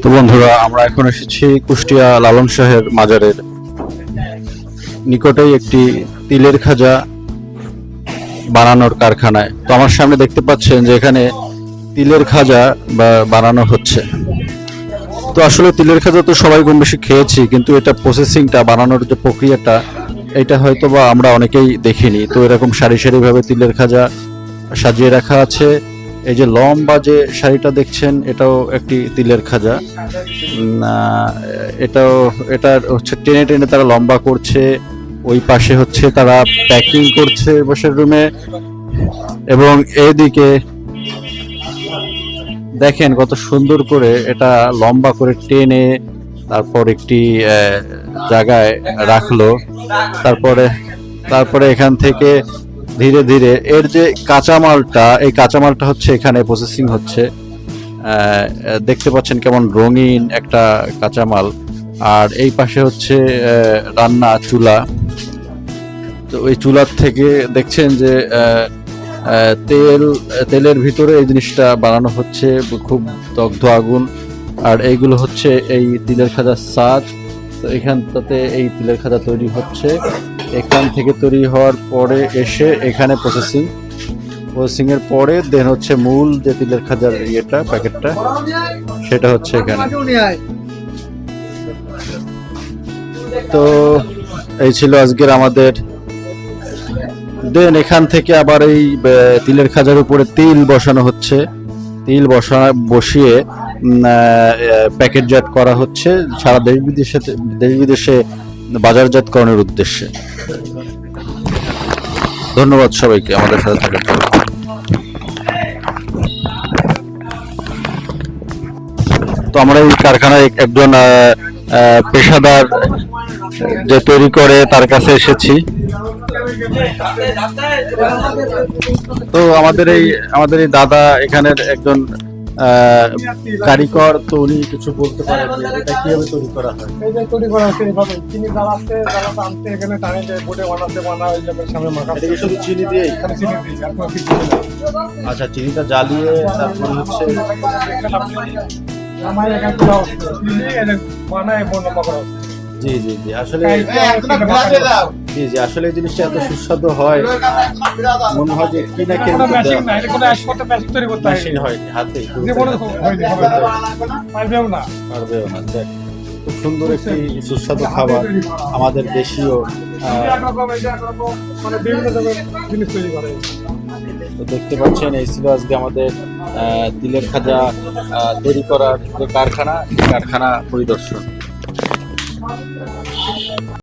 তো বন্ধুরা, আমরা এখন এসেছি কুষ্টিয়া লালন শাহের মাজারের নিকটেই একটি তিলের খাজা বানানোর কারখানায়। তো আমার সামনে দেখতে পাচ্ছেন যে এখানে তিলের খাজা বানানো হচ্ছে। তো আসলে তিলের খাজা তো সবাই কম বেশি খেয়েছি, কিন্তু এটা প্রসেসিংটা, বানানোর যে প্রক্রিয়াটা, এটা হয়তো বা আমরা অনেকেই দেখিনি। তো এরকম সারি সারি ভাবে তিলের খাজা সাজিয়ে রাখা আছে। এই যে লম্বা যে শাড়িটা দেখছেন, এটাও একটি তিলের খাজা। এটা হচ্ছে টেনে টেনে তারা লম্বা করছে। ওই পাশে হচ্ছে তারা প্যাকিং করছে বসের রুমে, এবং এইদিকে দেখেন কত সুন্দর করে এটা লম্বা করে টেনে তারপর একটি জায়গায় রাখলো। তারপরে তারপরে এখান থেকে ধীরে ধীরে এর যে কাঁচামালটা, এই কাঁচামালটা হচ্ছে এখানে প্রসেসিং হচ্ছে। দেখতে পাচ্ছেন কেমন রঙিন একটা কাঁচামাল। আর এই পাশে হচ্ছে রান্না চুলা। তো ওই চুলার থেকে দেখছেন যে তেলের ভিতরে এই জিনিসটা বানানো হচ্ছে, খুব দগ্ধ আগুন। আর এইগুলো হচ্ছে এই তিলের খাজার সাজ। তো এখানটাতে এই তিলের খাজা তৈরি হচ্ছে। এখান থেকে তৈরি হওয়ার পরে এসে এখানে প্রসেসিং এর পরে দেন হচ্ছে মূল যে তিলের খাজার প্যাকেটটা, সেটা হচ্ছে এখানে। তো এই ছিল আজকের আমাদের। দেন এখান থেকে আবার এই তিলের খাজার উপরে তিল বসানো হচ্ছে। তিল বসিয়ে প্যাকেটজাত করা হচ্ছে সারা দেশ বিদেশে বাজারজাতকরণের উদ্দেশ্যে। ধন্যবাদ সবাইকে আমাদের সাথে থাকার জন্য। তো আমরা এই কারখানায় একজন পেশাদার যে তৈরি করে তার কাছে এসেছি। তো আমাদের এই দাদা এখানের একজন কারিগর। তো উনি কিছু বলতে পারেন যে এটা কিভাবে তৈরি করা হয়। এটা তৈরি করা হচ্ছে এইভাবে, চিনি জ্বালাচ্ছে, আনতে এখানে টানে যে বোটে বানা ওই যে সামনে মাখা। এটা কি শুধু চিনি দিয়ে? এখানে চিনি দিই, আর কোনো কিছু না। আচ্ছা, চিনিটা জ্বালিয়ে তারপর হচ্ছে আমার এখানে তোলা হচ্ছে চিনি এনে বানায় বড় পাকড়া হচ্ছে। জি জি জি, আসলে আসলে এই জিনিসটা এত সুস্বাদু হয়, মনে হয় যে কি না কোনো মেশিন না, এটা কোনো একসাথে মেশিন তৈরি করতে হয়। মেশিন হয়নি, হাতে জীবনে হয়নি, হবে না, পারবেও না। পারবেও না। দেখ, খুব সুন্দর একটি সুস্বাদু খাবার, আমাদের দেশীয়। মানে বিভিন্ন ধরনের জিনিস তৈরি করে। তো দেখতে পাচ্ছেন, এই ছিল আজকে আমাদের তিলের খাজা তৈরি করার যে কারখানা পরিদর্শন।